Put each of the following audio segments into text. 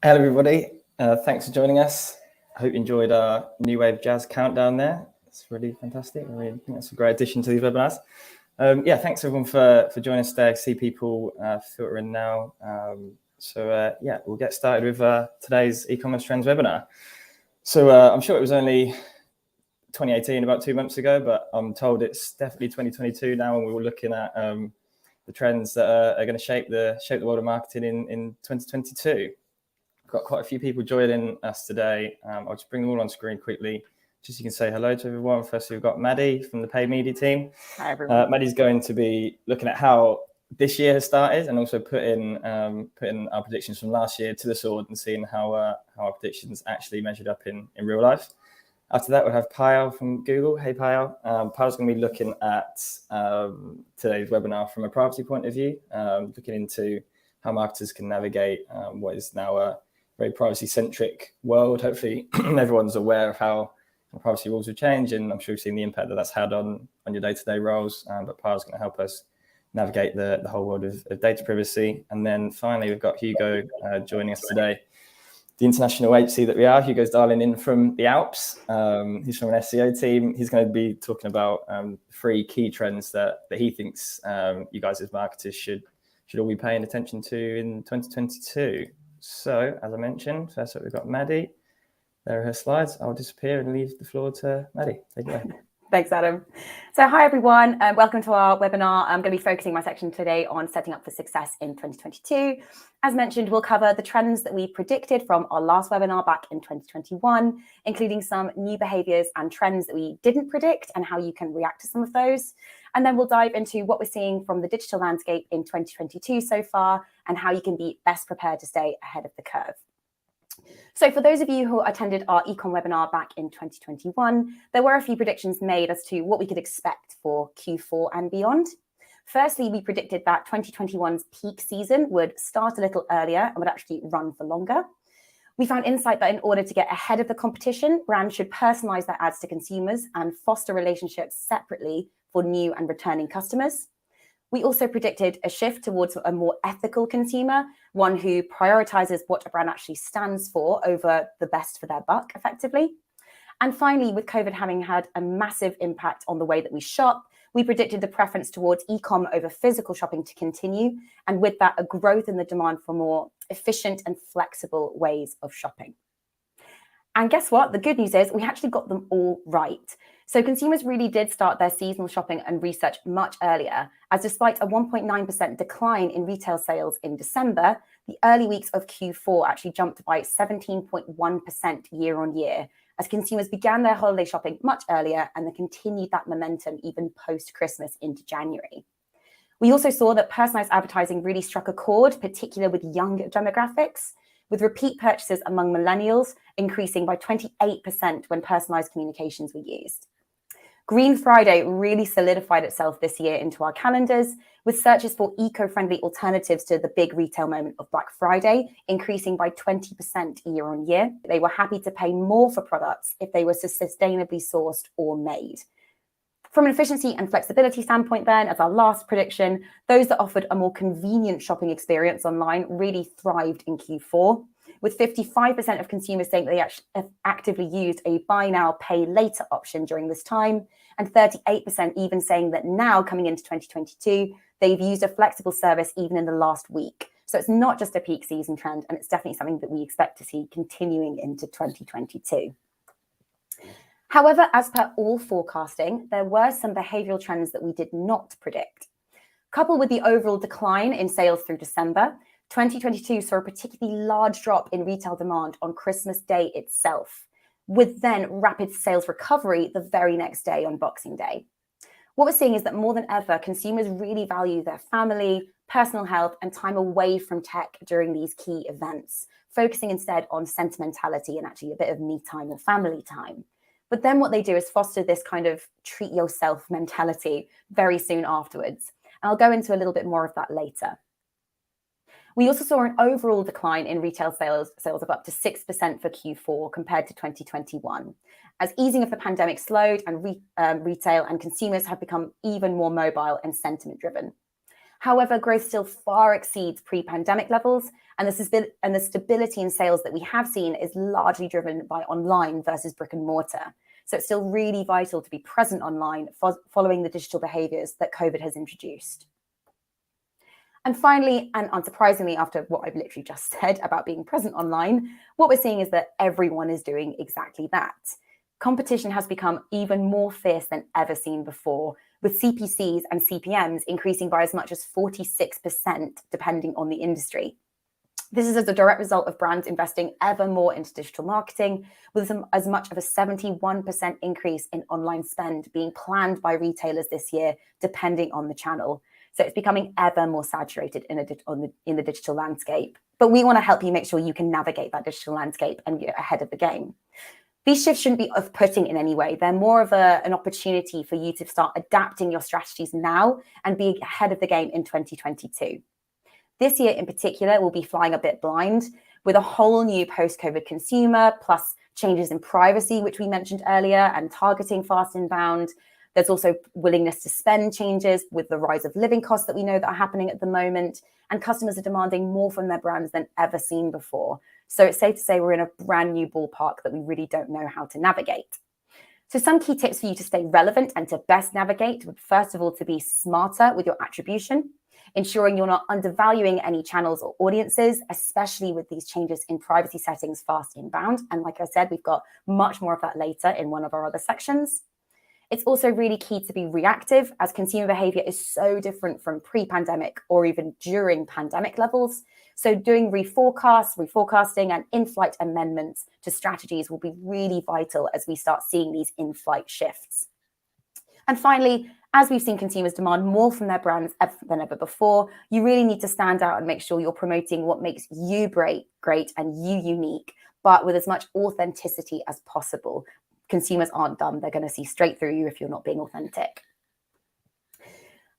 Hello, everybody. Thanks for joining us. I hope you enjoyed our New Wave Jazz countdown there. It's really fantastic. I think that's a great addition to these webinars. Thanks everyone for joining us today. I see people filter in now. We'll get started with today's e-commerce trends webinar. So I'm sure it was only 2018, about 2 months ago, but I'm told it's definitely 2022 now, and we were looking at the trends that are going to shape the world of marketing in 2022. Got quite a few people joining us today. I'll just bring them all on screen quickly, just so you can say hello to everyone. First, we've got Maddie from the paid media team. Hi, everyone. Maddie's going to be looking at how this year has started and also putting our predictions from last year to the sword and seeing how our predictions actually measured up in real life. After that, we'll have Payal from Google. Hey, Payal. Payal's going to be looking at today's webinar from a privacy point of view, looking into how marketers can navigate what is now a very privacy-centric world. Hopefully, everyone's aware of how privacy rules have changed, and I'm sure you've seen the impact that that's had on your day-to-day roles. But Payal's going to help us navigate the whole world of data privacy. And then finally, we've got Hugo joining us today. The international HC that we are. Hugo's dialing in from the Alps. He's from an SEO team. He's going to be talking about 3 key trends that he thinks you guys as marketers should all be paying attention to in 2022. So, as I mentioned, first up we've got Maddie. There are her slides. I'll disappear and leave the floor to Maddie. Take it away. Thanks, Adam. So hi, everyone. Welcome to our webinar. I'm going to be focusing my section today on setting up for success in 2022. As mentioned, we'll cover the trends that we predicted from our last webinar back in 2021, including some new behaviors and trends that we didn't predict and how you can react to some of those. And then we'll dive into what we're seeing from the digital landscape in 2022 so far and how you can be best prepared to stay ahead of the curve. So for those of you who attended our ecom webinar back in 2021, there were a few predictions made as to what we could expect for Q4 and beyond. Firstly, we predicted that 2021's peak season would start a little earlier and would actually run for longer. We found insight that in order to get ahead of the competition, brands should personalize their ads to consumers and foster relationships separately for new and returning customers. We also predicted a shift towards a more ethical consumer, one who prioritizes what a brand actually stands for over the best for their buck, effectively. And finally, with COVID having had a massive impact on the way that we shop, we predicted the preference towards e-com over physical shopping to continue, and with that, a growth in the demand for more efficient and flexible ways of shopping. And guess what? The good news is we actually got them all right. So consumers really did start their seasonal shopping and research much earlier, as despite a 1.9% decline in retail sales in December, the early weeks of Q4 actually jumped by 17.1% year on year, as consumers began their holiday shopping much earlier and then continued that momentum even post-Christmas into January. We also saw that personalized advertising really struck a chord, particularly with younger demographics, with repeat purchases among millennials increasing by 28% when personalized communications were used. Green Friday really solidified itself this year into our calendars, with searches for eco-friendly alternatives to the big retail moment of Black Friday increasing by 20% year on year. They were happy to pay more for products if they were sustainably sourced or made. From an efficiency and flexibility standpoint then, as our last prediction, those that offered a more convenient shopping experience online really thrived in Q4, with 55% of consumers saying they have actively used a buy now, pay later option during this time, and 38% even saying that now coming into 2022, they've used a flexible service even in the last week. So it's not just a peak season trend, and it's definitely something that we expect to see continuing into 2022. However, as per all forecasting, there were some behavioral trends that we did not predict. Coupled with the overall decline in sales through December, 2022 saw a particularly large drop in retail demand on Christmas Day itself, with then rapid sales recovery the very next day on Boxing Day. What we're seeing is that more than ever, consumers really value their family, personal health, and time away from tech during these key events, focusing instead on sentimentality and actually a bit of me time or family time. But then what they do is foster this kind of treat yourself mentality very soon afterwards. And I'll go into a little bit more of that later. We also saw an overall decline in retail sales of up to 6% for Q4 compared to 2021, as easing of the pandemic slowed and retail and consumers have become even more mobile and sentiment driven. However, growth still far exceeds pre-pandemic levels, and the stability in sales that we have seen is largely driven by online versus brick and mortar. So it's still really vital to be present online following the digital behaviours that COVID has introduced. And finally, and unsurprisingly, after what I've literally just said about being present online, what we're seeing is that everyone is doing exactly that. Competition has become even more fierce than ever seen before, with CPCs and CPMs increasing by as much as 46%, depending on the industry. This is as a direct result of brands investing ever more into digital marketing, with as much of a 71% increase in online spend being planned by retailers this year, depending on the channel. So it's becoming ever more saturated in the digital landscape. But we want to help you make sure you can navigate that digital landscape and get ahead of the game. These shifts shouldn't be off-putting in any way. They're more of an opportunity for you to start adapting your strategies now and be ahead of the game in 2022. This year in particular, we'll be flying a bit blind with a whole new post-COVID consumer, plus changes in privacy, which we mentioned earlier, and targeting fast inbound. There's also willingness to spend changes with the rise of living costs that we know that are happening at the moment, and customers are demanding more from their brands than ever seen before. So it's safe to say we're in a brand new ballpark that we really don't know how to navigate. So some key tips for you to stay relevant and to best navigate would, first of all, to be smarter with your attribution, ensuring you're not undervaluing any channels or audiences, especially with these changes in privacy settings fast inbound. And like I said, we've got much more of that later in one of our other sections. It's also really key to be reactive, as consumer behavior is so different from pre-pandemic or even during pandemic levels. So doing reforecasting and in-flight amendments to strategies will be really vital as we start seeing these in-flight shifts. And finally, as we've seen consumers demand more from their brands than ever before, you really need to stand out and make sure you're promoting what makes you great and you unique, but with as much authenticity as possible. Consumers aren't dumb. They're going to see straight through you if you're not being authentic.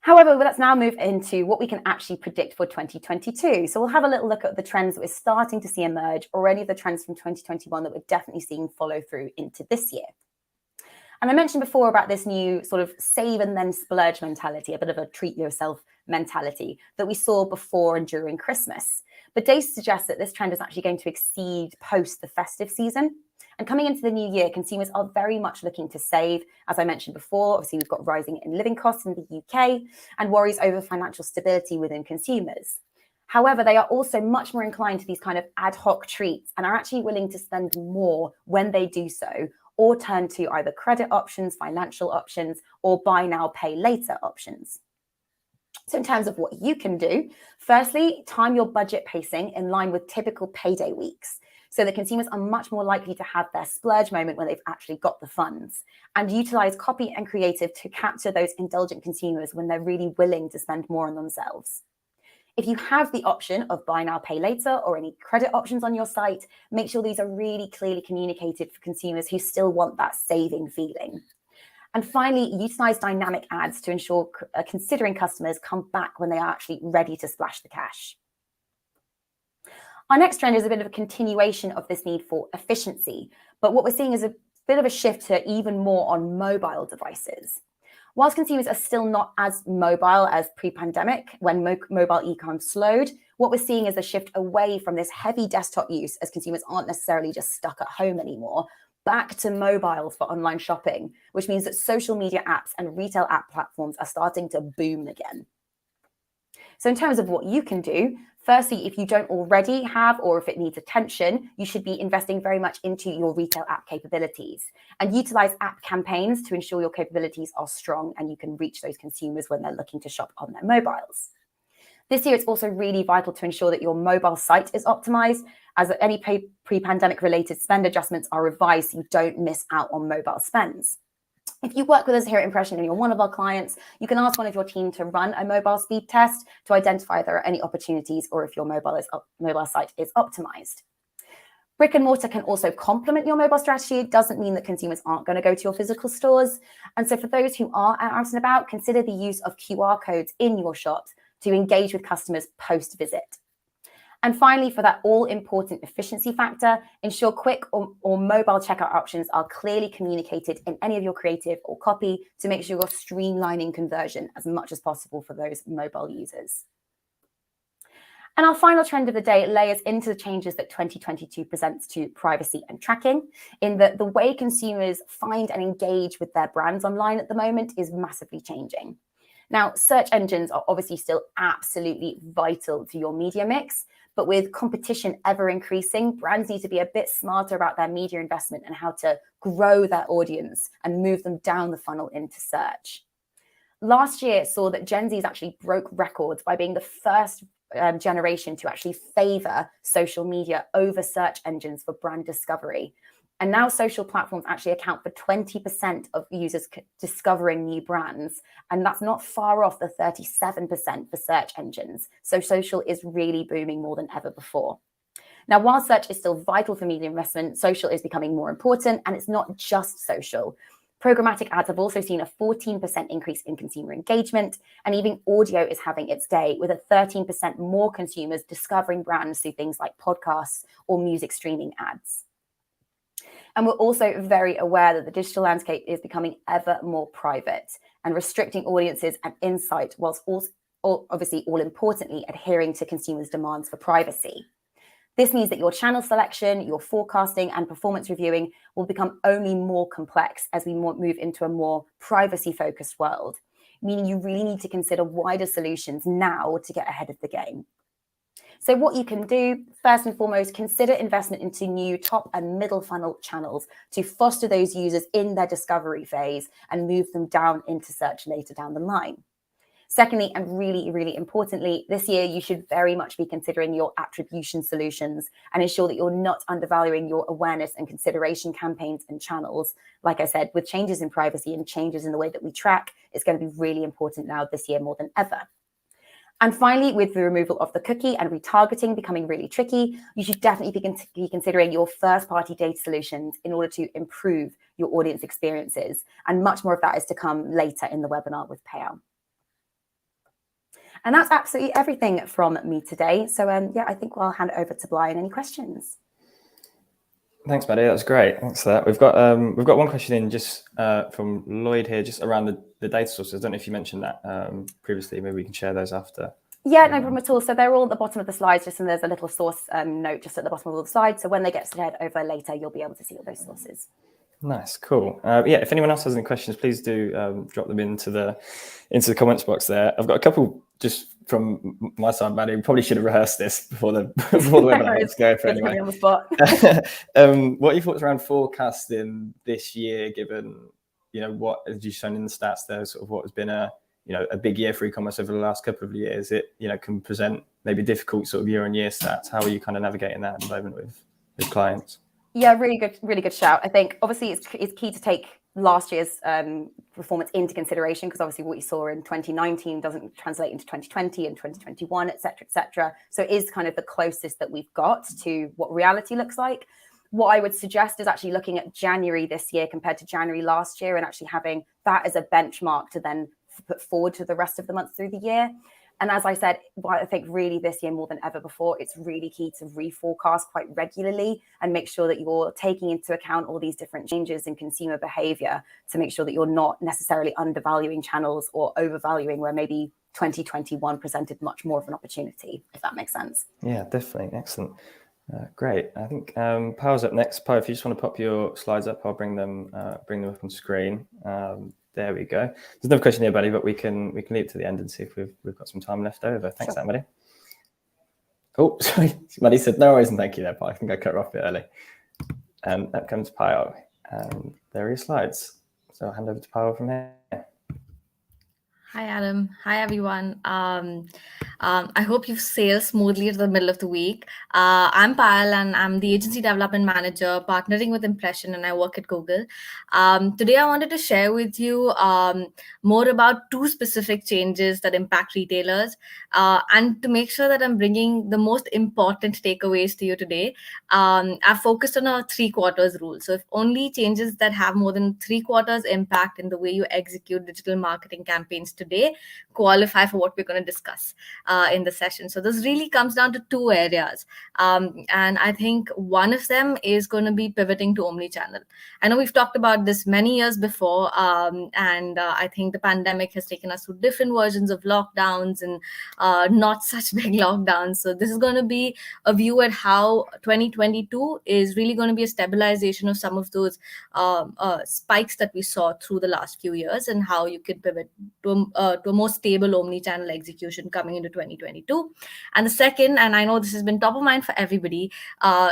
However, let's now move into what we can actually predict for 2022. So we'll have a little look at the trends that we're starting to see emerge, or any of the trends from 2021 that we're definitely seeing follow through into this year. And I mentioned before about this new sort of save and then splurge mentality, a bit of a treat yourself mentality that we saw before and during Christmas. But data suggests that this trend is actually going to exceed post the festive season. And coming into the new year, consumers are very much looking to save. As I mentioned before, obviously we've got rising in living costs in the UK and worries over financial stability within consumers. However, they are also much more inclined to these kind of ad hoc treats and are actually willing to spend more when they do so, or turn to either credit options, financial options, or buy now, pay later options. So in terms of what you can do, firstly, time your budget pacing in line with typical payday weeks, so that consumers are much more likely to have their splurge moment when they've actually got the funds, and utilize copy and creative to capture those indulgent consumers when they're really willing to spend more on themselves. If you have the option of buy now, pay later, or any credit options on your site, make sure these are really clearly communicated for consumers who still want that saving feeling. And finally, utilize dynamic ads to ensure considering customers come back when they are actually ready to splash the cash. Our next trend is a bit of a continuation of this need for efficiency, but what we're seeing is a bit of a shift to even more on mobile devices. Whilst consumers are still not as mobile as pre-pandemic, when mobile e-com slowed, what we're seeing is a shift away from this heavy desktop use, as consumers aren't necessarily just stuck at home anymore, back to mobiles for online shopping, which means that social media apps and retail app platforms are starting to boom again. So in terms of what you can do, firstly, if you don't already have, or if it needs attention, you should be investing very much into your retail app capabilities and utilize app campaigns to ensure your capabilities are strong and you can reach those consumers when they're looking to shop on their mobiles. This year, it's also really vital to ensure that your mobile site is optimized, as any pre-pandemic related spend adjustments are revised so you don't miss out on mobile spends. If you work with us here at Impression and you're one of our clients, you can ask one of your team to run a mobile speed test to identify if there are any opportunities or if your mobile site is optimized. Brick and mortar can also complement your mobile strategy. It doesn't mean that consumers aren't going to go to your physical stores. And so for those who are out and about, consider the use of QR codes in your shops to engage with customers post-visit. And finally, for that all-important efficiency factor, ensure quick or mobile checkout options are clearly communicated in any of your creative or copy to make sure you're streamlining conversion as much as possible for those mobile users. And our final trend of the day layers into the changes that 2022 presents to privacy and tracking, in that the way consumers find and engage with their brands online at the moment is massively changing. Now, search engines are obviously still absolutely vital to your media mix, but with competition ever increasing, brands need to be a bit smarter about their media investment and how to grow their audience and move them down the funnel into search. Last year saw that Gen Zs actually broke records by being the first generation to actually favor social media over search engines for brand discovery. And now social platforms actually account for 20% of users discovering new brands. And that's not far off the 37% for search engines. So social is really booming more than ever before. Now, while search is still vital for media investment, social is becoming more important, and it's not just social. Programmatic ads have also seen a 14% increase in consumer engagement, and even audio is having its day, with a 13% more consumers discovering brands through things like podcasts or music streaming ads. And we're also very aware that the digital landscape is becoming ever more private and restricting audiences and insight, whilst also, obviously, all importantly, adhering to consumers' demands for privacy. This means that your channel selection, your forecasting, and performance reviewing will become only more complex as we move into a more privacy-focused world, meaning you really need to consider wider solutions now to get ahead of the game. So what you can do, first and foremost, consider investment into new top and middle funnel channels to foster those users in their discovery phase and move them down into search later down the line. Secondly, and really, really importantly, this year you should very much be considering your attribution solutions and ensure that you're not undervaluing your awareness and consideration campaigns and channels. Like I said, with changes in privacy and changes in the way that we track, it's going to be really important now this year more than ever. And finally, with the removal of the cookie and retargeting becoming really tricky, you should definitely be considering your first-party data solutions in order to improve your audience experiences. And much more of that is to come later in the webinar with Payout. And that's absolutely everything from me today. So yeah, I think I'll hand it over to Brian. Any questions? Thanks, Maddie. That was great. Thanks for that. We've got one question in just from Lloyd here, just around the data sources. I don't know if you mentioned that previously. Maybe we can share those after. Yeah, no problem at all. So they're all at the bottom of the slides, and there's a little source note just at the bottom of all the slides. So when they get shared over later, you'll be able to see all those sources. Nice, cool. Yeah, if anyone else has any questions, please do drop them into the comments box there. I've got a couple just from my side, Maddie. We probably should have rehearsed this before the webinar. Let's go for anyway. On the spot. What are your thoughts around forecasting this year, given what as you've shown in the stats there, sort of what has been a big year for e-commerce over the last couple of years? It can present maybe difficult sort of year-on-year stats. How are you kind of navigating that at the moment with clients? Yeah, really good shout. I think obviously it's key to take last year's performance into consideration, because obviously what you saw in 2019 doesn't translate into 2020 and 2021, et cetera. So it is kind of the closest that we've got to what reality looks like. What I would suggest is actually looking at January this year compared to January last year, and actually having that as a benchmark to then put forward to the rest of the months through the year. And as I said, I think really this year more than ever before, it's really key to reforecast quite regularly and make sure that you're taking into account all these different changes in consumer behavior to make sure that you're not necessarily undervaluing channels or overvaluing where maybe 2021 presented much more of an opportunity, if that makes sense. Yeah, definitely. Excellent. Great. I think Power's up next. Power, if you just want to pop your slides up, I'll bring them up on screen. There we go. There's another question here, buddy, but we can leave it to the end and see if we've got some time left over. Thanks, sure. Maddie. Oh, sorry. Maddie said no worries and thank you there, Pi. I think I cut her off a bit early. And up comes Pi. And there are your slides. So I'll hand over to Pi from here. Hi, Adam. Hi, everyone. I hope you've sailed smoothly to the middle of the week. I'm Payal, and I'm the Agency Development Manager partnering with Impression, and I work at Google. Today, I wanted to share with you more about two specific changes that impact retailers. And to make sure that I'm bringing the most important takeaways to you today, I've focused on a 3/4 rule. So if only changes that have more than 3/4 impact in the way you execute digital marketing campaigns today qualify for what we're going to discuss in the session. So this really comes down to two areas. And I think one of them is going to be pivoting to omni-channel. I know we've talked about this many years before, and I think the pandemic has taken us through different versions of lockdowns and not such big lockdowns. So this is going to be a view at how 2022 is really going to be a stabilization of some of those spikes that we saw through the last few years, and how you could pivot to a more stable omni-channel execution coming into 2022. And the second, and I know this has been top of mind for everybody,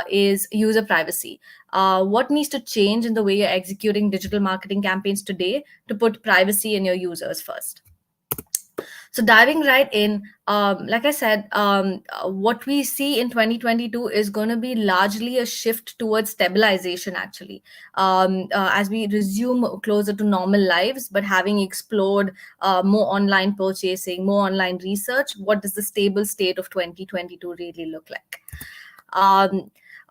is user privacy. What needs to change in the way you're executing digital marketing campaigns today to put privacy in your users first? So diving right in, like I said, what we see in 2022 is going to be largely a shift towards stabilization, actually, as we resume closer to normal lives, but having explored more online purchasing, more online research. What does the stable state of 2022 really look like?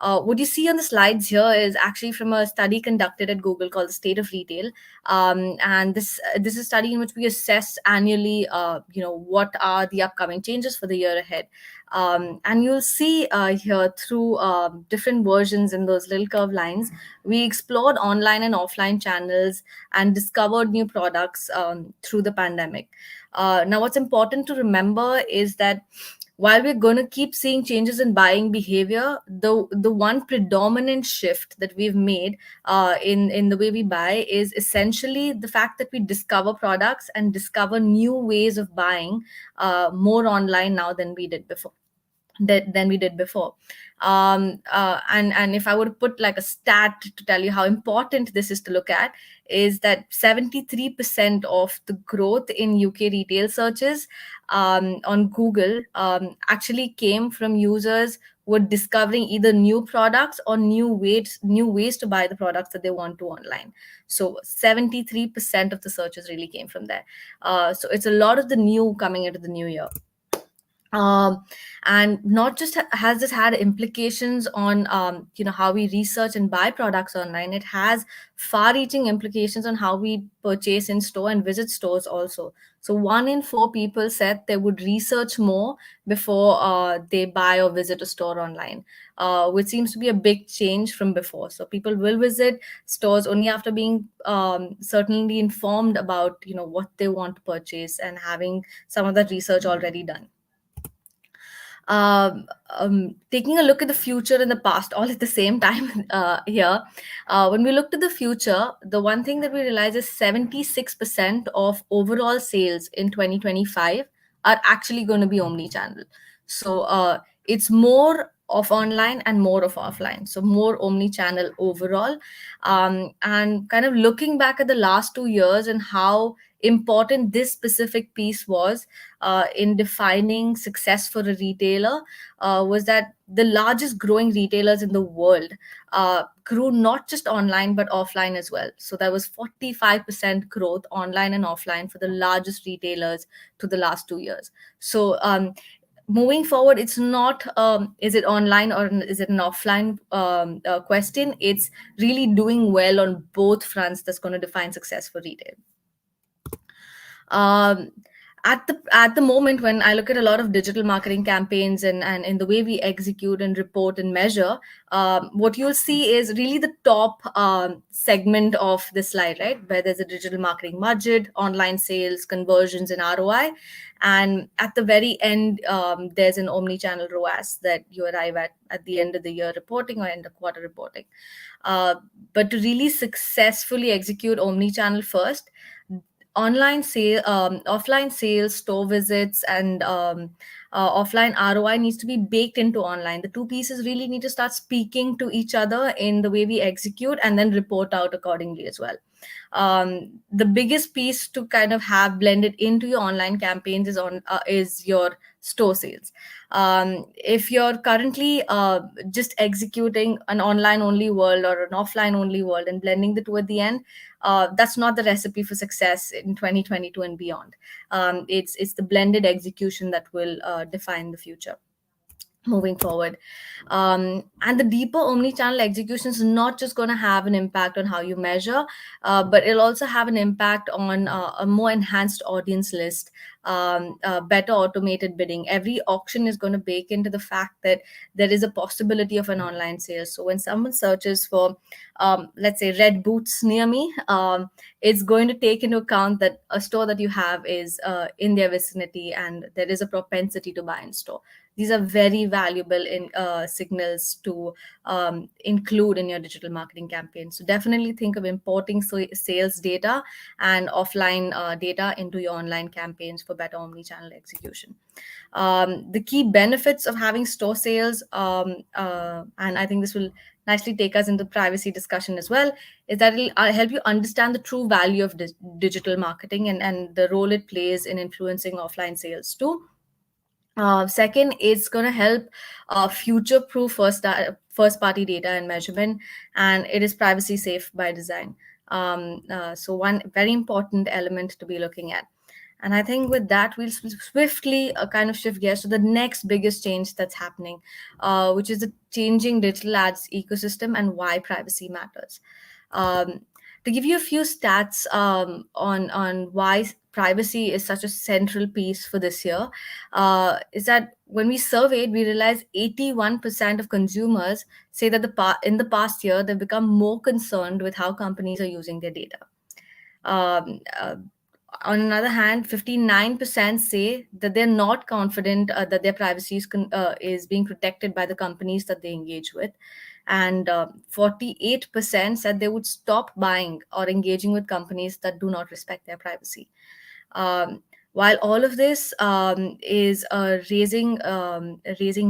What you see on the slides here is actually from a study conducted at Google called the State of Retail, and this is a study in which we assess annually, what are the upcoming changes for the year ahead, and you'll see here through different versions in those little curved lines, we explored online and offline channels and discovered new products through the pandemic. Now, what's important to remember is that while we're going to keep seeing changes in buying behavior, the one predominant shift that we've made in the way we buy is essentially the fact that we discover products and discover new ways of buying more online now than we did before. And if I were to put like a stat to tell you how important this is to look at, is that 73% of the growth in UK retail searches on Google actually came from users who were discovering either new products or new ways to buy the products that they want to online. So 73% of the searches really came from there. So it's a lot of the new coming into the new year. And not just has this had implications on how we research and buy products online, it has far-reaching implications on how we purchase in store and visit stores also. So 1 in 4 people said they would research more before they buy or visit a store online, which seems to be a big change from before. So people will visit stores only after being certainly informed about what they want to purchase and having some of that research already done. Taking a look at the future and the past all at the same time here. When we look to the future, the one thing that we realize is 76% of overall sales in 2025 are actually going to be omni-channel. So it's more of online and more of offline. So more omni-channel overall. And kind of looking back at the last 2 years and how important this specific piece was in defining success for a retailer was that the largest growing retailers in the world grew not just online but offline as well. So there was 45% growth online and offline for the largest retailers to the last 2 years. So moving forward, it's not is it online or is it an offline question. It's really doing well on both fronts that's going to define success for retail. At the moment, when I look at a lot of digital marketing campaigns and in the way we execute and report and measure, what you'll see is really the top segment of this slide, right? Where there's a digital marketing budget, online sales, conversions, and ROI. And at the very end, there's an omni-channel ROAS that you arrive at the end of the year reporting or end of quarter reporting. But to really successfully execute omni-channel first, offline sales, store visits, and offline ROI needs to be baked into online. The two pieces really need to start speaking to each other in the way we execute and then report out accordingly as well. The biggest piece to kind of have blended into your online campaigns is your store sales. If you're currently just executing an online only world or an offline only world and blending the two at the end, that's not the recipe for success in 2022 and beyond. It's the blended execution that will define the future. moving forward. And the deeper omni-channel execution is not just going to have an impact on how you measure, but it'll also have an impact on a more enhanced audience list, better automated bidding. Every auction is going to bake into the fact that there is a possibility of an online sale. So when someone searches for, let's say, red boots near me, it's going to take into account that a store that you have is in their vicinity and there is a propensity to buy in store. These are very valuable signals to include in your digital marketing campaign. So definitely think of importing sales data and offline data into your online campaigns for better omni-channel execution. The key benefits of having store sales, and I think this will nicely take us into privacy discussion as well, is that it'll help you understand the true value of digital marketing and the role it plays in influencing offline sales too. Second, it's going to help future-proof first-party data and measurement, and it is privacy safe by design. So one very important element to be looking at. And I think with that, we'll swiftly kind of shift gears to the next biggest change that's happening, which is the changing digital ads ecosystem and why privacy matters. To give you a few stats on why privacy is such a central piece for this year, is that when we surveyed, we realized 81% of consumers say that in the past year, they've become more concerned with how companies are using their data. On another hand, 59% say that they're not confident that their privacy is being protected by the companies that they engage with. And 48% said they would stop buying or engaging with companies that do not respect their privacy. While all of this is raising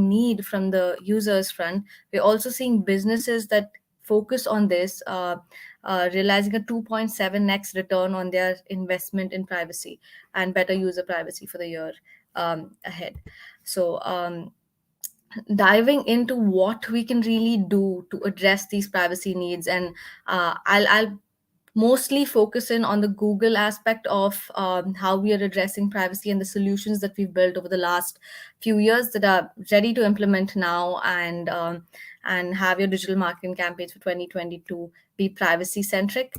need from the users front, we're also seeing businesses that focus on this realizing a 2.7x return on their investment in privacy and better user privacy for the year ahead. So diving into what we can really do to address these privacy needs, and I'll mostly focus in on the Google aspect of how we are addressing privacy and the solutions that we've built over the last few years that are ready to implement now and have your digital marketing campaigns for 2022 be privacy centric.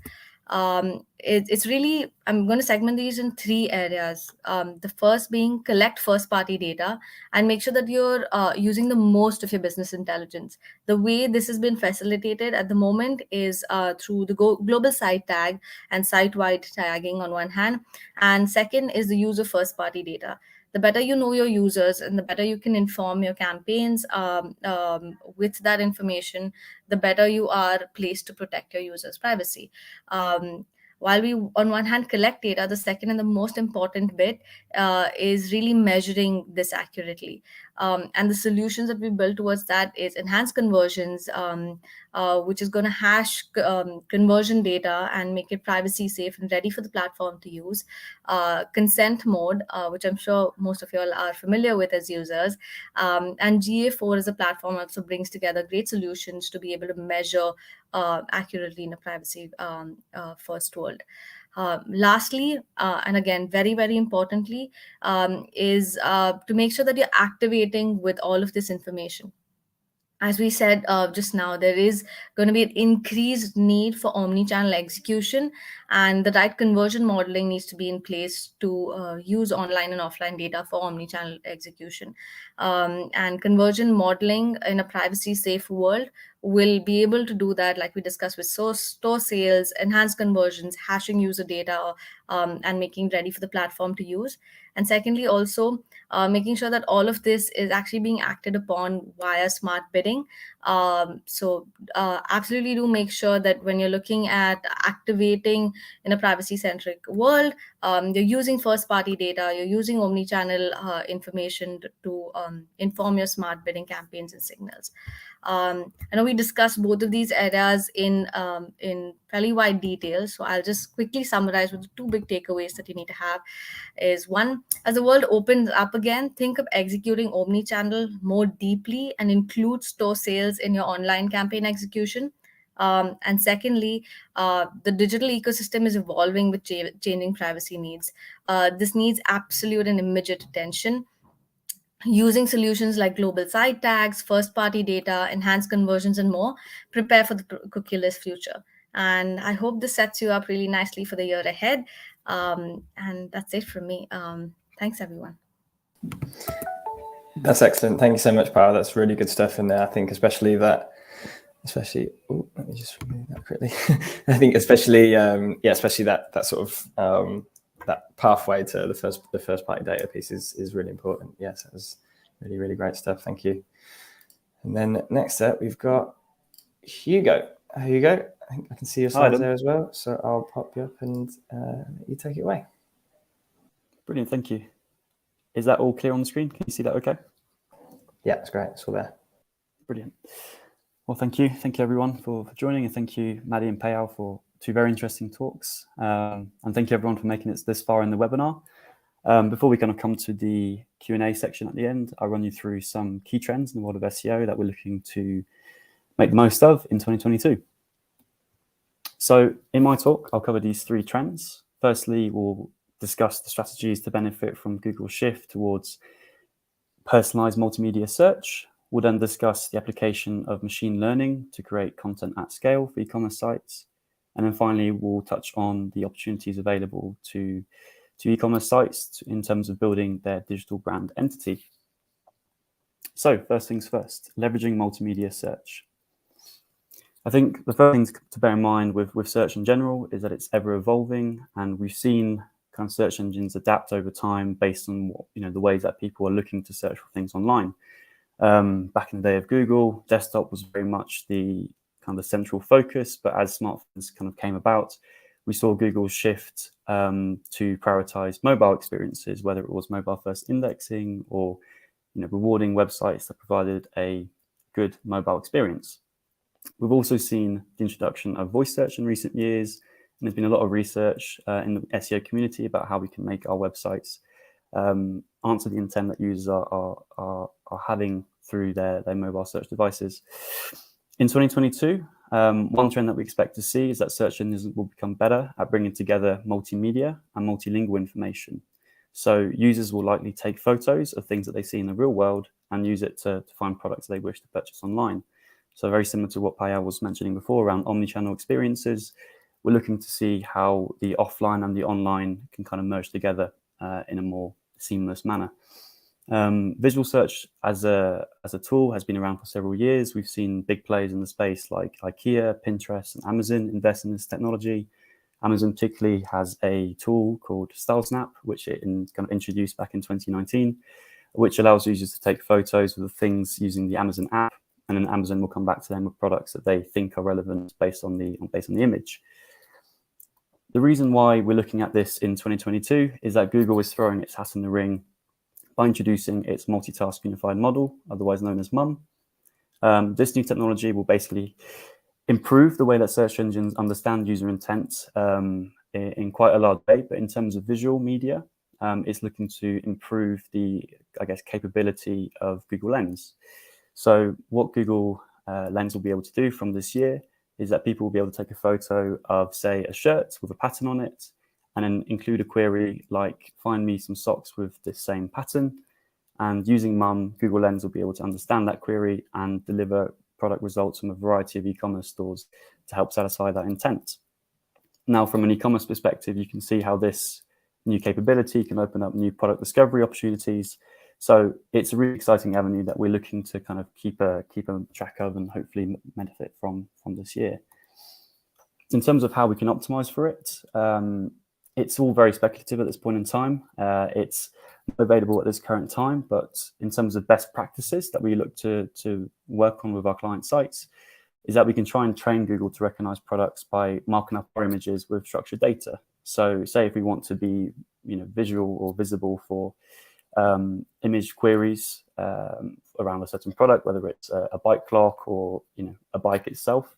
It's really, I'm going to segment these in three areas. The first being collect first party data and make sure that you're using the most of your business intelligence. The way this has been facilitated at the moment is through the global site tag and site-wide tagging on one hand. And second is the use of first party data. The better you know your users and the better you can inform your campaigns with that information, the better you are placed to protect your users' privacy. While we, on one hand, collect data, the second and the most important bit is really measuring this accurately. And the solutions that we built towards that is enhanced conversions, which is going to hash conversion data and make it privacy safe and ready for the platform to use. Consent mode, which I'm sure most of you all are familiar with as users. And GA4 as a platform also brings together great solutions to be able to measure accurately in a privacy first world. Lastly, and again, very, very importantly, is to make sure that you're activating with all of this information. As we said just now, there is going to be an increased need for omni-channel execution, and the right conversion modeling needs to be in place to use online and offline data for omni-channel execution. And conversion modeling in a privacy-safe world will be able to do that, like we discussed with store sales, enhanced conversions, hashing user data, and making ready for the platform to use. And secondly, also making sure that all of this is actually being acted upon via smart bidding. So absolutely do make sure that when you're looking at activating in a privacy-centric world, you're using first-party data, you're using omni-channel information to inform your smart bidding campaigns and signals. I know we discussed both of these areas in fairly wide detail, so I'll just quickly summarize with the two big takeaways that you need to have. Is one, as the world opens up again, think of executing omni-channel more deeply and include store sales in your online campaign execution. And secondly, the digital ecosystem is evolving with changing privacy needs. This needs absolute and immediate attention. using solutions like global site tags, first-party data, enhanced conversions, and more, prepare for the cookieless future. And I hope this sets you up really nicely for the year ahead. And that's it from me. Thanks, everyone. That's excellent. Thank you so much, Power. That's really good stuff in there. I think especially, let me just remove that quickly. I think especially that sort of that pathway to the first party data piece is really important. Yes, that was really, really great stuff. Thank you. And then next up, we've got Hugo. Hugo, I think I can see your slides there as well. So I'll pop you up and you take it away. Brilliant, thank you. Is that all clear on the screen? Can you see that okay? Yeah, it's great. It's all there. Brilliant. Well, thank you. Thank you, everyone, for joining. And thank you, Maddie and Payal, for two very interesting talks. And thank you, everyone, for making it this far in the webinar. Before we kind of come to the Q&A section at the end, I'll run you through some key trends in the world of SEO that we're looking to make the most of in 2022. So in my talk, I'll cover these three trends. Firstly, we'll discuss the strategies to benefit from Google's shift towards personalized multimedia search. We'll then discuss the application of machine learning to create content at scale for e-commerce sites. And then finally, we'll touch on the opportunities available to e-commerce sites in terms of building their digital brand entity. So first things first, leveraging multimedia search. I think the first thing to bear in mind with search in general is that it's ever evolving, and we've seen kind of search engines adapt over time based on what, the ways that people are looking to search for things online. Back in the day of Google, desktop was very much the kind of the central focus, but as smartphones kind of came about, we saw Google shift to prioritize mobile experiences, whether it was mobile first indexing or rewarding websites that provided a good mobile experience. We've also seen the introduction of voice search in recent years, and there's been a lot of research in the SEO community about how we can make our websites answer the intent that users are having through their mobile search devices. In 2022, one trend that we expect to see is that search engines will become better at bringing together multimedia and multilingual information. So users will likely take photos of things that they see in the real world and use it to find products they wish to purchase online. So very similar to what Payal was mentioning before around omni-channel experiences, we're looking to see how the offline and the online can kind of merge together in a more seamless manner. Visual search as a tool has been around for several years. We've seen big players in the space like IKEA, Pinterest, and Amazon invest in this technology. Amazon particularly has a tool called StyleSnap, which it kind of introduced back in 2019, which allows users to take photos of the things using the Amazon app, and then Amazon will come back to them with products that they think are relevant based on the image. The reason why we're looking at this in 2022 is that Google is throwing its hat in the ring by introducing its multitask unified model, otherwise known as MUM. This new technology will basically improve the way that search engines understand user intent in quite a large way, but in terms of visual media, it's looking to improve the, capability of Google Lens. So what Google Lens will be able to do from this year is that people will be able to take a photo of, say, a shirt with a pattern on it, and then include a query like, find me some socks with this same pattern. And using MUM, Google Lens will be able to understand that query and deliver product results from a variety of e-commerce stores to help satisfy that intent. Now, from an e-commerce perspective, you can see how this new capability can open up new product discovery opportunities. So it's a really exciting avenue that we're looking to kind of keep a track of and hopefully benefit from this year. In terms of how we can optimize for it, it's all very speculative at this point in time. It's not available at this current time, but in terms of best practices that we look to work on with our client sites, is that we can try and train Google to recognize products by marking up our images with structured data. So say if we want to be visual or visible for image queries around a certain product, whether it's a bike clock or a bike itself,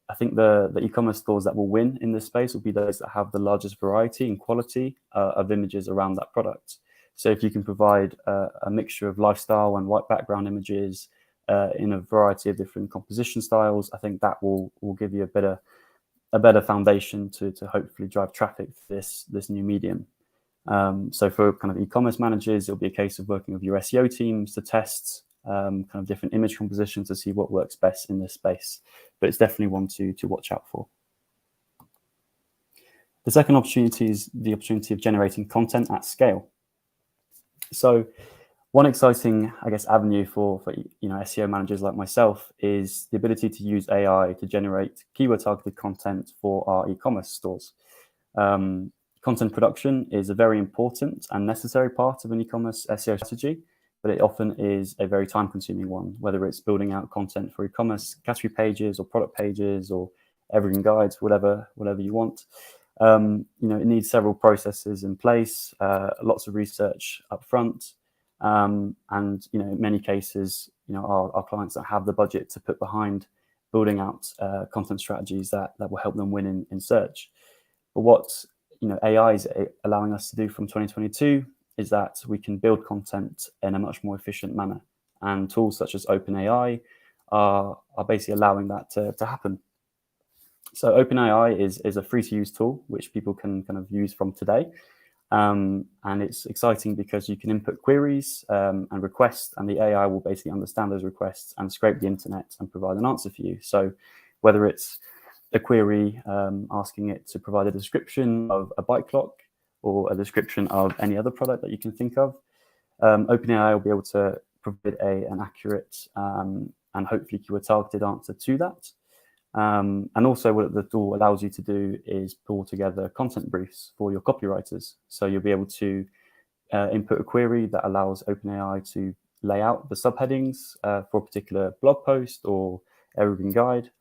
I think the e-commerce stores that will win in this space will be those that have the largest variety and quality of images around that product. So if you can provide a mixture of lifestyle and white background images in a variety of different composition styles, I think that will give you a better foundation to hopefully drive traffic for this new medium. So for kind of e-commerce managers, it'll be a case of working with your SEO teams to test kind of different image compositions to see what works best in this space. But it's definitely one to watch out for. The second opportunity is the opportunity of generating content at scale. So one exciting, I guess, avenue for SEO managers like myself is the ability to use AI to generate keyword-targeted content for our e-commerce stores. Content production is a very important and necessary part of an e-commerce SEO strategy, but it often is a very time-consuming one, whether it's building out content for e-commerce category pages or product pages or evergreen guides, whatever you want. It needs several processes in place, lots of research up front, and in many cases, our clients don't have the budget to put behind building out content strategies that will help them win in search. But what AI is allowing us to do from 2022 is that we can build content in a much more efficient manner, and tools such as OpenAI are basically allowing that to happen. So OpenAI is a free-to-use tool which people can kind of use from today, and it's exciting because you can input queries and requests, and the AI will basically understand those requests and scrape the internet and provide an answer for you. So whether it's a query asking it to provide a description of a bike clock or a description of any other product that you can think of, OpenAI will be able to provide an accurate and hopefully keyword-targeted answer to that. And also what the tool allows you to do is pull together content briefs for your copywriters. So you'll be able to input a query that allows OpenAI to lay out the subheadings for a particular blog post or evergreen guide.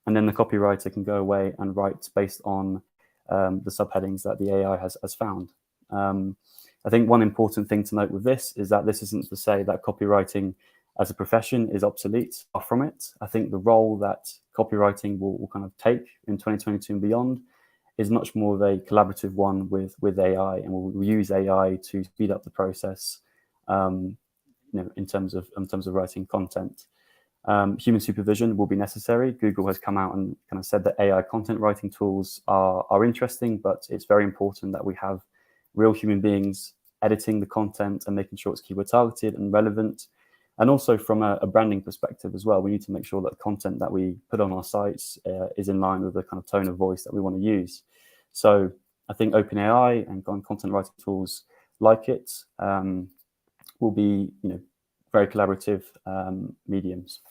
And then the copywriter can go away and write based on the subheadings that the AI has found. I think one important thing to note with this is that this isn't to say that copywriting as a profession is obsolete. Far from it. I think the role that copywriting will kind of take in 2022 and beyond is much more of a collaborative one with AI, and we'll use AI to speed up the process, in terms of writing content. Human supervision will be necessary. Google has come out and kind of said that AI content writing tools are interesting, but it's very important that we have real human beings editing the content and making sure it's keyword targeted and relevant. And also from a branding perspective as well, we need to make sure that the content that we put on our sites is in line with the kind of tone of voice that we want to use. So I think OpenAI and content writing tools like it will be, very collaborative mediums.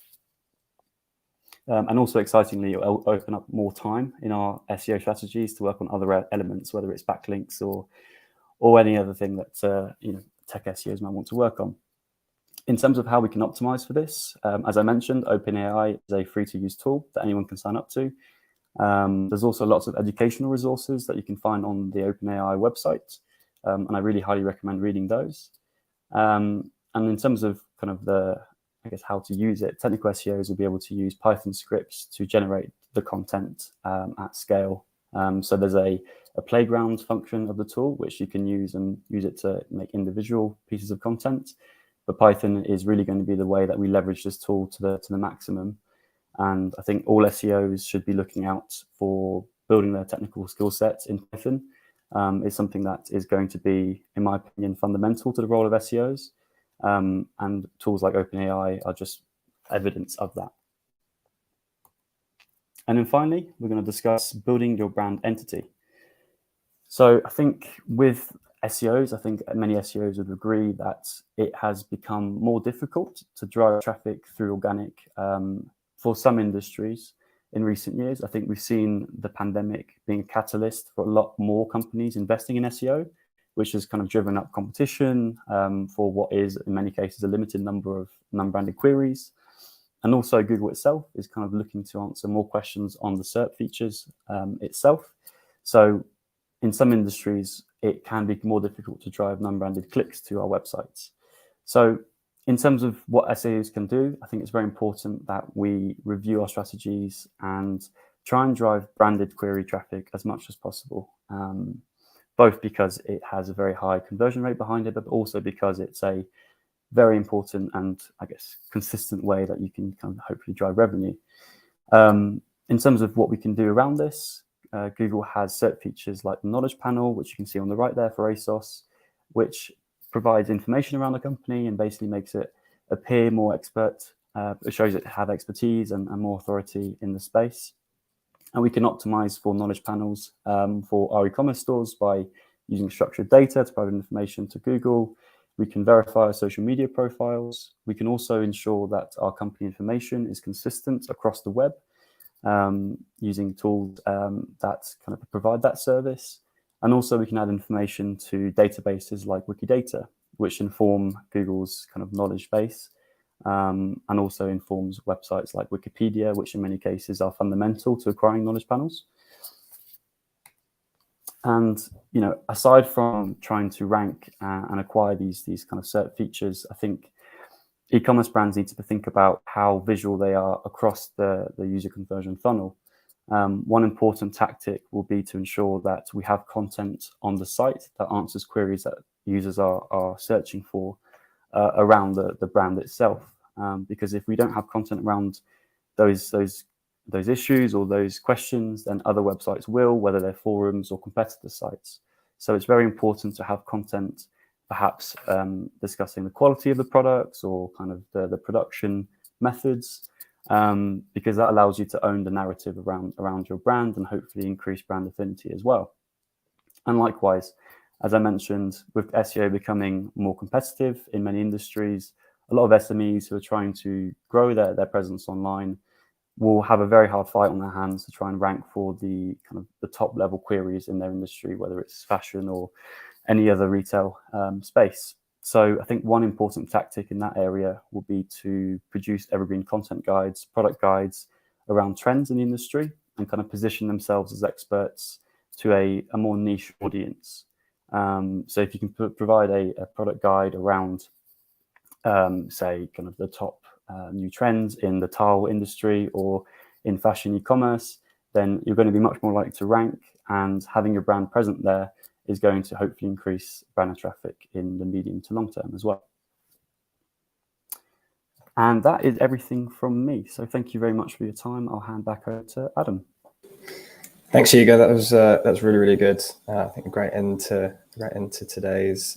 And also excitingly, it will open up more time in our SEO strategies to work on other elements, whether it's backlinks or any other thing that tech SEOs might want to work on. In terms of how we can optimize for this, as I mentioned, OpenAI is a free-to-use tool that anyone can sign up to. There's also lots of educational resources that you can find on the OpenAI website, and I really highly recommend reading those. And in terms of kind of how to use it, technical SEOs will be able to use Python scripts to generate the content at scale. So there's a playground function of the tool, which you can use it to make individual pieces of content. But Python is really going to be the way that we leverage this tool to the maximum. And I think all SEOs should be looking out for building their technical skill sets in Python. It's something that is going to be, in my opinion, fundamental to the role of SEOs. And tools like OpenAI are just evidence of that. And then finally, we're going to discuss building your brand entity. So I think with SEOs, I think many SEOs would agree that it has become more difficult to drive traffic through organic for some industries in recent years. I think we've seen the pandemic being a catalyst for a lot more companies investing in SEO, which has kind of driven up competition for what is, in many cases, a limited number of non-branded queries. And also Google itself is kind of looking to answer more questions on the SERP features itself. So in some industries, it can be more difficult to drive non-branded clicks to our websites. So in terms of what SEOs can do, I think it's very important that we review our strategies and try and drive branded query traffic as much as possible, both because it has a very high conversion rate behind it, but also because it's a very important and, I guess, consistent way that you can kind of hopefully drive revenue. In terms of what we can do around this, Google has SERP features like the knowledge panel, which you can see on the right there for ASOS, which provides information around the company and basically makes it appear more expert. It shows it have expertise and more authority in the space. And we can optimize for knowledge panels for our e-commerce stores by using structured data to provide information to Google. We can verify our social media profiles. We can also ensure that our company information is consistent across the web using tools that kind of provide that service. And also we can add information to databases like Wikidata, which inform Google's kind of knowledge base, and also informs websites like Wikipedia, which in many cases are fundamental to acquiring knowledge panels. And, you know, aside from trying to rank and acquire these kind of search features, I think e-commerce brands need to think about how visual they are across the user conversion funnel. One important tactic will be to ensure that we have content on the site that answers queries that users are searching for around the brand itself. Because if we don't have content around those issues or those questions, then other websites will, whether they're forums or competitor sites. So it's very important to have content, perhaps discussing the quality of the products or kind of the production methods, because that allows you to own the narrative around your brand and hopefully increase brand affinity as well. And likewise, as I mentioned, with SEO becoming more competitive in many industries, a lot of SMEs who are trying to grow their presence online will have a very hard fight on their hands to try and rank for the kind of the top level queries in their industry, whether it's fashion or any other retail space. So I think one important tactic in that area will be to produce evergreen content guides, product guides around trends in the industry and kind of position themselves as experts to a more niche audience. So if you can provide a product guide around, say, kind of the top new trends in the tile industry or in fashion e-commerce, then you're going to be much more likely to rank, and having your brand present there is going to hopefully increase brand traffic in the medium to long term as well. And that is everything from me. So thank you very much for your time. I'll hand back over to Adam. Thanks, Hugo. That was really, really good. I think a great end to today's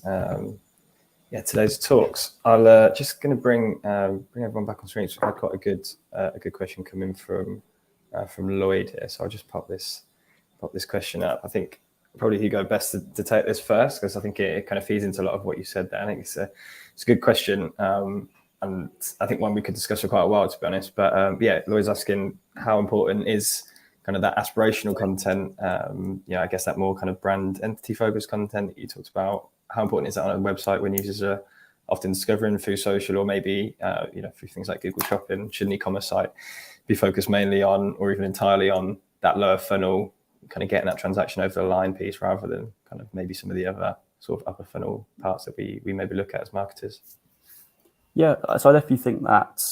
today's talks. I'll just going to bring everyone back on screen. So we've had quite a good question coming from Lloyd here. So I'll just pop this question up. I think probably Hugo best to take this first, because I think it kind of feeds into a lot of what you said there. I think it's a good question, and I think one we could discuss for quite a while, to be honest. But yeah, Lloyd's asking how important is kind of that aspirational content, I guess that more kind of brand entity focused content that you talked about. How important is that on a website when users are often discovering through social, or maybe through things like Google Shopping? Should an e-commerce site be focused mainly on, or even entirely on, that lower funnel, kind of getting that transaction over the line piece, rather than kind of maybe some of the other sort of upper funnel parts that we maybe look at as marketers? Yeah, so I definitely think that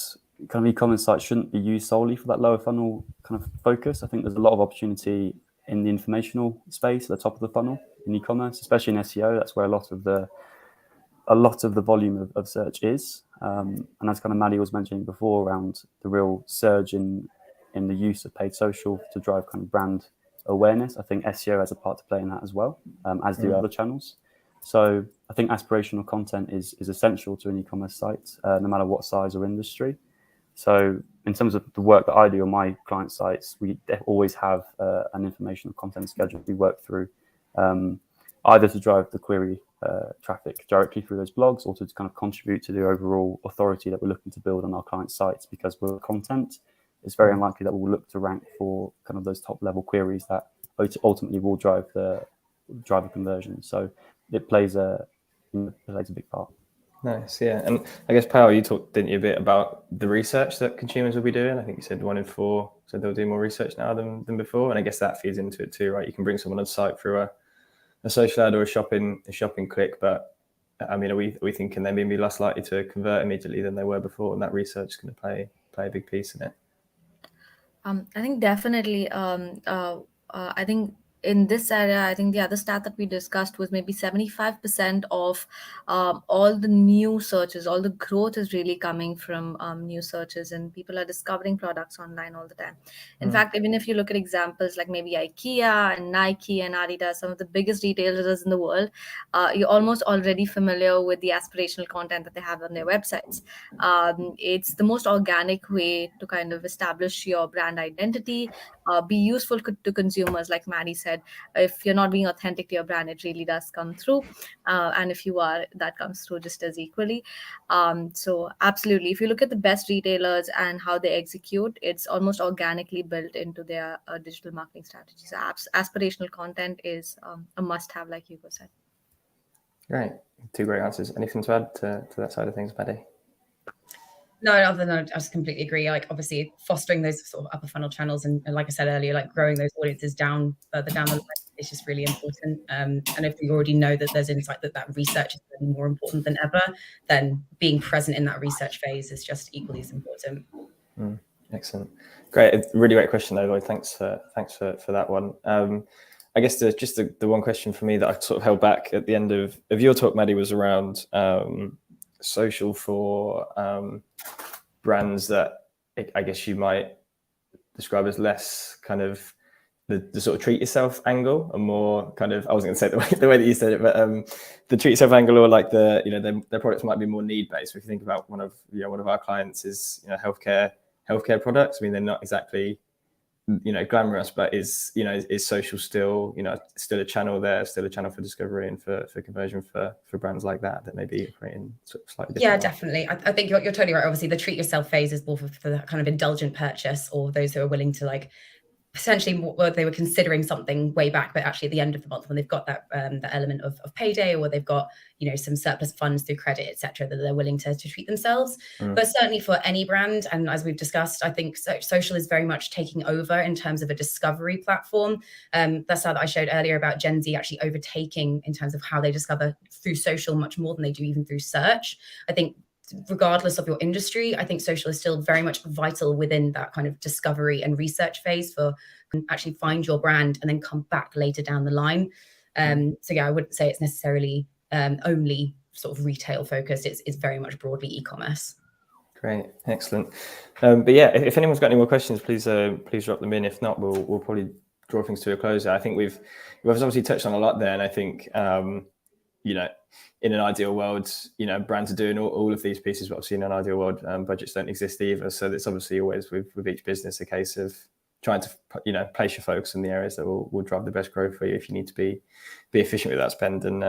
kind of e-commerce sites shouldn't be used solely for that lower funnel kind of focus. I think there's a lot of opportunity in the informational space at the top of the funnel in e-commerce, especially in SEO. That's where a lot of the volume of search is. And as kind of Maddie was mentioning before, around the real surge in the use of paid social to drive kind of brand awareness, I think SEO has a part to play in that as well, as do other channels. So I think aspirational content is essential to an e-commerce site, no matter what size or industry. So in terms of the work that I do on my client sites, we always have an informational content schedule we work through, either to drive the query traffic directly through those blogs, or to kind of contribute to the overall authority that we're looking to build on our client sites. Because with content, it's very unlikely that we'll look to rank for kind of those top level queries that ultimately will drive the conversion. So it plays a big part. Nice, yeah. And I guess, Paul, you talked, didn't you, a bit about the research that consumers will be doing? I think you said 1 in 4 said they'll do more research now than before. And I guess that feeds into it too, right? You can bring someone on site through a social ad or a shopping click, but I mean, are we thinking they may be less likely to convert immediately than they were before, and that research is going to play a big piece in it? I think definitely. I think in this area, I think the other stat that we discussed was maybe 75% of all the new searches, all the growth is really coming from new searches, and people are discovering products online all the time. In fact, even if you look at examples like maybe IKEA and Nike and Adidas, some of the biggest retailers in the world, you're almost already familiar with the aspirational content that they have on their websites. It's the most organic way to kind of establish your brand identity, be useful to consumers. Like Maddie said, if you're not being authentic to your brand, it really does come through. And if you are, that comes through just as equally. So absolutely, if you look at the best retailers and how they execute, it's almost organically built into their digital marketing strategies. Aspirational content is a must-have, like Hugo said. Great. Two great answers. Anything to add to that side of things, Maddie? No, other than I just completely agree. Like, obviously, fostering those sort of upper funnel channels, and like I said earlier, like growing those audiences down further down the line is just really important. And if you already know that there's insight that research is more important than ever, then being present in that research phase is just equally as important. Excellent, great, really great question though, Lloyd. Thanks for that one. I guess just the one question for me that I sort of held back at the end of your talk, Maddie, was around social for brands that I guess you might describe as less kind of the sort of treat yourself angle, and more kind of, I wasn't going to say the way that you said it, but the treat yourself angle, or like their products might be more need based. If you think about one of our clients is healthcare products. I mean, they're not exactly glamorous, but is social still still a channel there, still a channel for discovery and for conversion for brands like that may be operating sort of slightly different. Yeah, definitely. I think you're totally right. Obviously, the treat yourself phase is more for that kind of indulgent purchase, or those who are willing to, like, essentially what they were considering something way back, but actually at the end of the month, when they've got that the element of payday, or they've got some surplus funds through credit, etc., that they're willing to treat themselves. But certainly for any brand, and as we've discussed, I think social is very much taking over in terms of a discovery platform. That's how that I showed earlier about Gen Z actually overtaking in terms of how they discover through social much more than they do even through search. I think regardless of your industry, I think social is still very much vital within that kind of discovery and research phase for actually find your brand and then come back later down the line. So yeah, I wouldn't say it's necessarily only sort of retail focused. It's very much broadly e-commerce. Great, excellent. But yeah, if anyone's got any more questions, please drop them in. If not, we'll probably draw things to a close. I think we've obviously touched on a lot there, and I think in an ideal world, brands are doing all of these pieces, but obviously in an ideal world, budgets don't exist either. So it's obviously always with each business a case of trying to place your focus in the areas that will drive the best growth for you. If you need to be efficient with that spend, and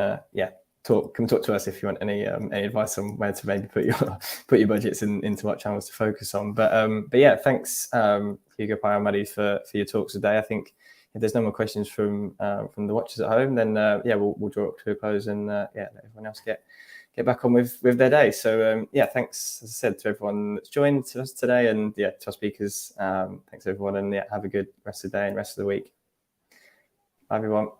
come talk to us if you want any advice on where to maybe put your budgets into what channels to focus on. But yeah, thanks Hugo, Pai, and Maddie for your talks today. I think if there's no more questions from the watchers at home, then we'll draw it to a close, and let everyone else get back on with their day. So thanks, as I said, to everyone that's joined us today, and to our speakers. Thanks everyone, and have a good rest of the day and rest of the week. Bye everyone.